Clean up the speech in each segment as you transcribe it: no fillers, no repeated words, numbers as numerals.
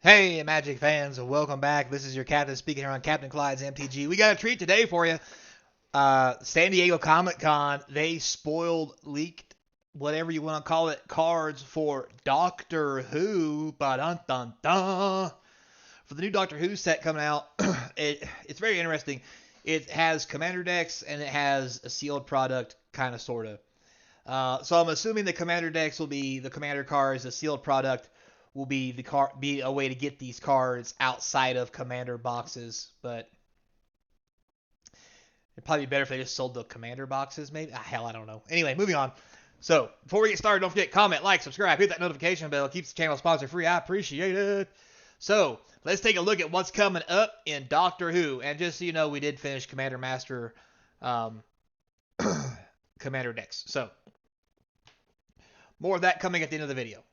Hey, Magic fans, welcome back. This is your captain speaking here on Captain Clyde's MTG. We got a treat today for you. San Diego Comic Con, they spoiled, leaked, whatever you want to call it, cards for Doctor Who. Dun dun dun. For the new Doctor Who set coming out, it's very interesting. It has commander decks and it has a sealed product, kind of, sort of. So I'm assuming the commander decks will be the commander cards, the sealed product will be a way to get these cards outside of commander boxes, but it'd probably be better if they just sold the commander boxes, maybe. Hell, I don't know. Anyway, moving on. So before we get started, don't forget, comment, like, subscribe, hit that notification bell. It keeps the channel sponsor free. I appreciate it. So let's take a look at what's coming up in Doctor Who. And just so you know, we did finish Commander Master commander decks. So more of that coming at the end of the video.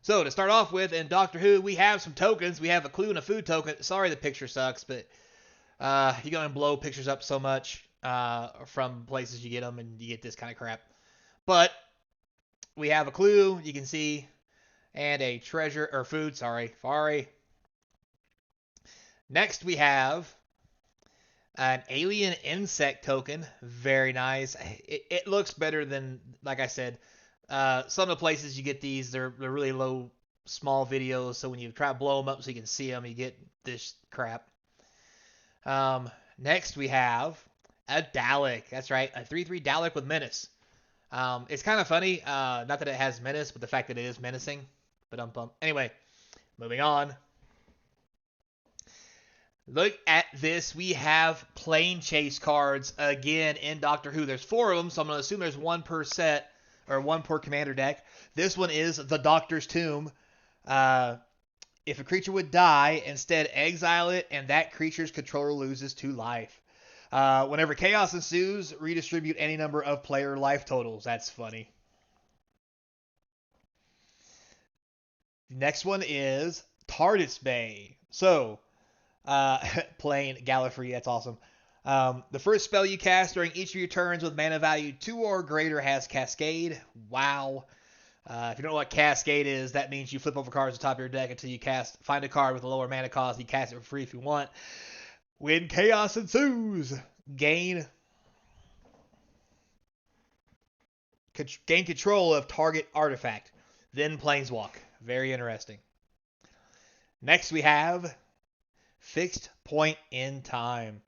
So to start off with, in Doctor Who, we have some tokens. We have a clue and a food token. Sorry the picture sucks, but you're going to blow pictures up so much from places you get them, and you get this kind of crap. But we have a clue, you can see, and a treasure, or food, sorry. Next we have an alien insect token. Very nice. It looks better than, like I said, some of the places you get these, they're really low, small videos, so when you try to blow them up so you can see them, you get this crap. Next we have a Dalek. That's right, a 3/3 Dalek with Menace. It's kind of funny, not that it has Menace, but the fact that it is menacing. But anyway, moving on. Look at this. We have plane chase cards again in Doctor Who. There's 4 of them, so I'm going to assume there's 1 per set, or 1 per commander deck. This one is the Doctor's Tomb. If a creature would die, instead exile it, and that creature's controller loses 2 life. Whenever chaos ensues, redistribute any number of player life totals. That's funny. The next one is TARDIS Bay. So, playing Gallifrey, that's awesome. The first spell you cast during each of your turns with mana value 2 or greater has Cascade. Wow. If you don't know what Cascade is, that means you flip over cards at the top of your deck until you find a card with a lower mana cost. You cast it for free if you want. When chaos ensues, gain control of target artifact, then planeswalk. Very interesting. Next we have Fixed Point in Time.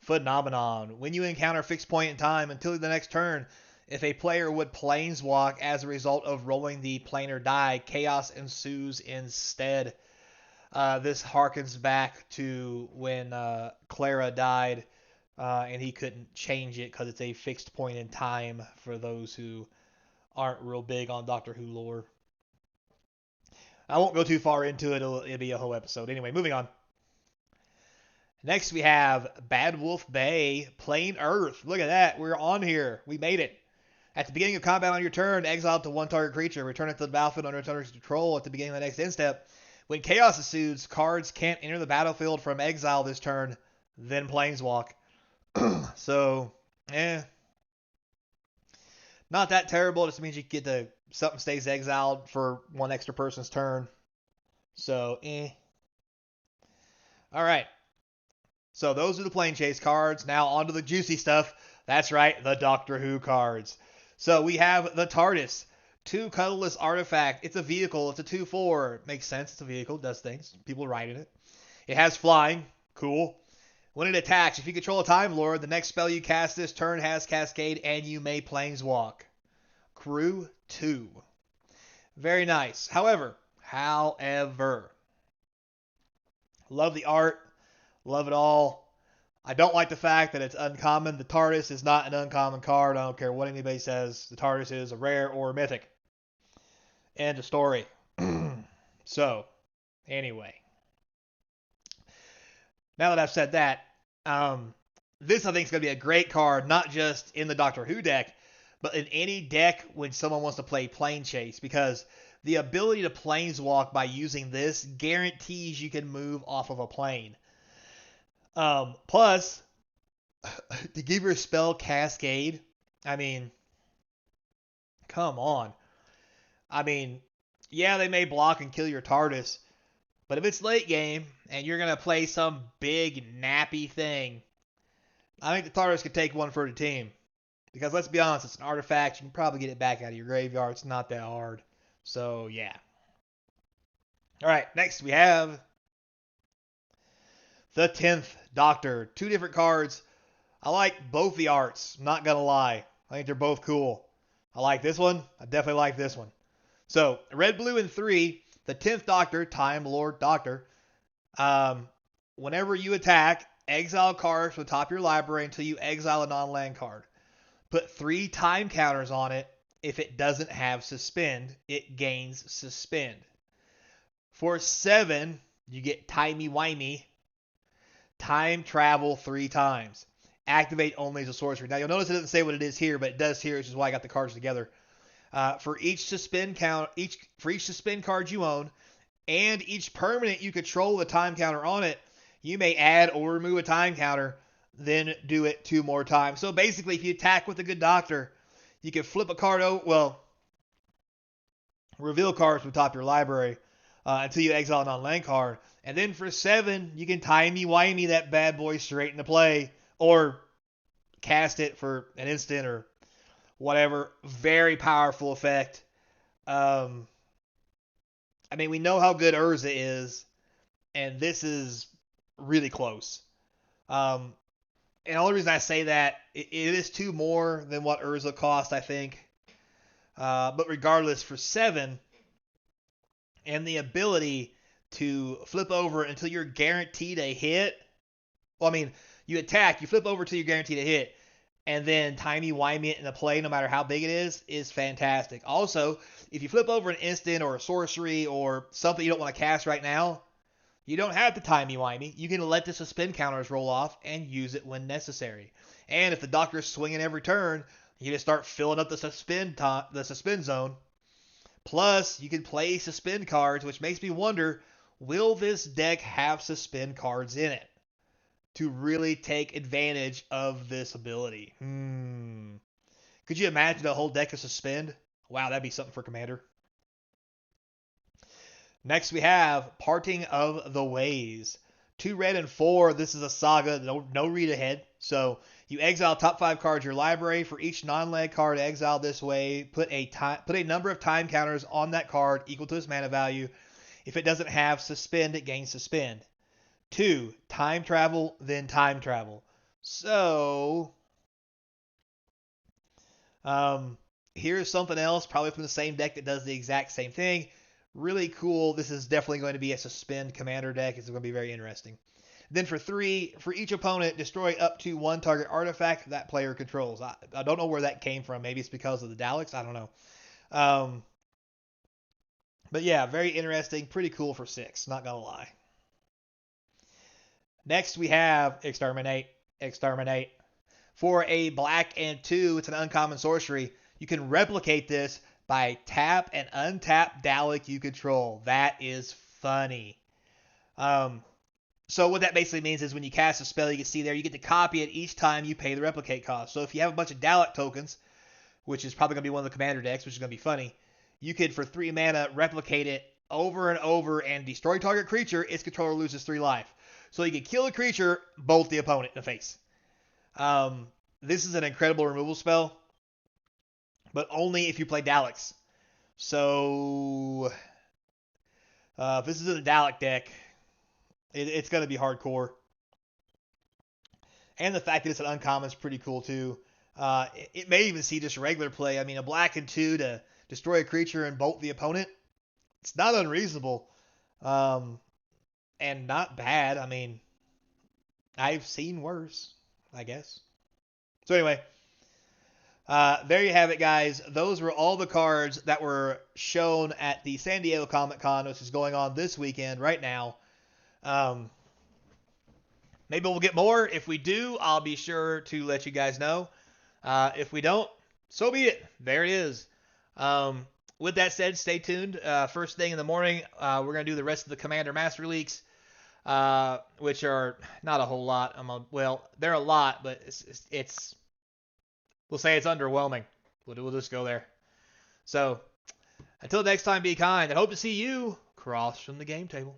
Phenomenon. When you encounter Fixed Point in Time until the next turn, if a player would planeswalk as a result of rolling the planar die, chaos ensues instead. This harkens back to when Clara died, and he couldn't change it because it's a fixed point in time for those who aren't real big on Doctor Who lore. I won't go too far into it. It'll be a whole episode. Anyway, moving on. Next we have Bad Wolf Bay, Plain Earth. Look at that. We're on here. We made it. At the beginning of combat on your turn, exile it to 1 target creature. Return it to the battlefield under its owner's control at the beginning of the next end step. When chaos ensues, cards can't enter the battlefield from exile this turn, then planeswalk. So, not that terrible. It just means you get something stays exiled for 1 extra person's turn. So, Alright. So those are the plane chase cards. Now on to the juicy stuff. That's right, the Doctor Who cards. So we have the TARDIS. 2 colorless artifact. It's a vehicle. It's a 2/4. Makes sense. It's a vehicle. Does things. People ride in it. It has flying. Cool. When it attacks, if you control a Time Lord, the next spell you cast this turn has Cascade, and you may planeswalk. Crew 2. Very nice. However, love the art. Love it all. I don't like the fact that it's uncommon. The TARDIS is not an uncommon card. I don't care what anybody says. The TARDIS is a rare or a mythic. End of story. So, anyway. Now that I've said that, this I think is going to be a great card, not just in the Doctor Who deck, but in any deck when someone wants to play Plane Chase, because the ability to planeswalk by using this guarantees you can move off of a plane. Plus, to give your spell Cascade, I mean, come on. I mean, yeah, they may block and kill your TARDIS, But if it's late game and you're going to play some big nappy thing, I think the Tartarus could take one for the team. Because let's be honest, it's an artifact. You can probably get it back out of your graveyard. It's not that hard. So, yeah. All right, next we have the 10th Doctor. 2 different cards. I like both the arts. Not going to lie. I think they're both cool. I like this one. I definitely like this one. So, red, blue, and 3, the 10th Doctor, Time Lord Doctor. Whenever you attack, exile cards from the top of your library until you exile a non-land card. Put 3 time counters on it. If it doesn't have suspend, it gains suspend. For 7, you get timey-wimey. Time travel 3 times. Activate only as a sorcery. Now you'll notice it doesn't say what it is here, but it does here, which is why I got the cards together. For each suspend card you own, and each permanent you control with a time counter on it, you may add or remove a time counter, then do it 2 more times. So basically, if you attack with a good doctor, you can flip a card over. Well, reveal cards from the top of your library until you exile a non-land card. And then for 7, you can timey-wimey that bad boy straight into play, or cast it for an instant or whatever. Very powerful effect. I mean, we know how good Urza is, and this is really close. And the only reason I say that, it is 2 more than what Urza cost, I think. But regardless, for 7, and the ability to flip over until you're guaranteed a hit. Well, I mean, you attack, you flip over until you're guaranteed a hit, and then timey-wimey it in the play, no matter how big it is fantastic. Also, if you flip over an instant or a sorcery or something you don't want to cast right now, you don't have to timey-wimey. You can let the suspend counters roll off and use it when necessary. And if the Doctor's swinging every turn, you just start filling up the suspend zone. Plus, you can play suspend cards, which makes me wonder, will this deck have suspend cards in it to really take advantage of this ability? Could you imagine a whole deck of suspend? Wow, that'd be something for Commander. Next we have Parting of the Ways. 2 red and 4. This is a saga. No read ahead. So you exile top 5 cards of your library. For each non-land card exiled this way, put a number of time counters on that card equal to its mana value. If it doesn't have suspend, it gains suspend. 2, time travel, then time travel. So here's something else, probably from the same deck that does the exact same thing. Really cool. This is definitely going to be a suspend commander deck. It's going to be very interesting. Then for 3, for each opponent, destroy up to 1 target artifact that player controls. I don't know where that came from. Maybe it's because of the Daleks. I don't know. But yeah, very interesting. Pretty cool for 6. Not going to lie. Next we have Exterminate. Exterminate. For a black and 2, it's an uncommon sorcery. You can replicate this by tap and untap Dalek you control. That is funny. So what that basically means is when you cast a spell, you can see there, you get to copy it each time you pay the replicate cost. So if you have a bunch of Dalek tokens, which is probably going to be one of the commander decks, which is going to be funny, you could, for 3 mana, replicate it over and over and destroy target creature. Its controller loses 3 life. So you can kill a creature, bolt the opponent in the face. This is an incredible removal spell, but only if you play Daleks. So if this is a Dalek deck, it's going to be hardcore. And the fact that it's an uncommon is pretty cool too. It may even see just regular play. I mean, a black and 2 to destroy a creature and bolt the opponent, it's not unreasonable. And not bad. I mean, I've seen worse, I guess. So anyway, there you have it, guys. Those were all the cards that were shown at the San Diego Comic-Con, which is going on this weekend right now. Maybe we'll get more. If we do, I'll be sure to let you guys know. If we don't, so be it. There it is. With that said, stay tuned. First thing in the morning, we're going to do the rest of the Commander Master Leaks, which are not a whole lot. Well, they're a lot, but it's we'll say it's underwhelming. We'll just go there. So, until next time, be kind, and hope to see you across from the game table.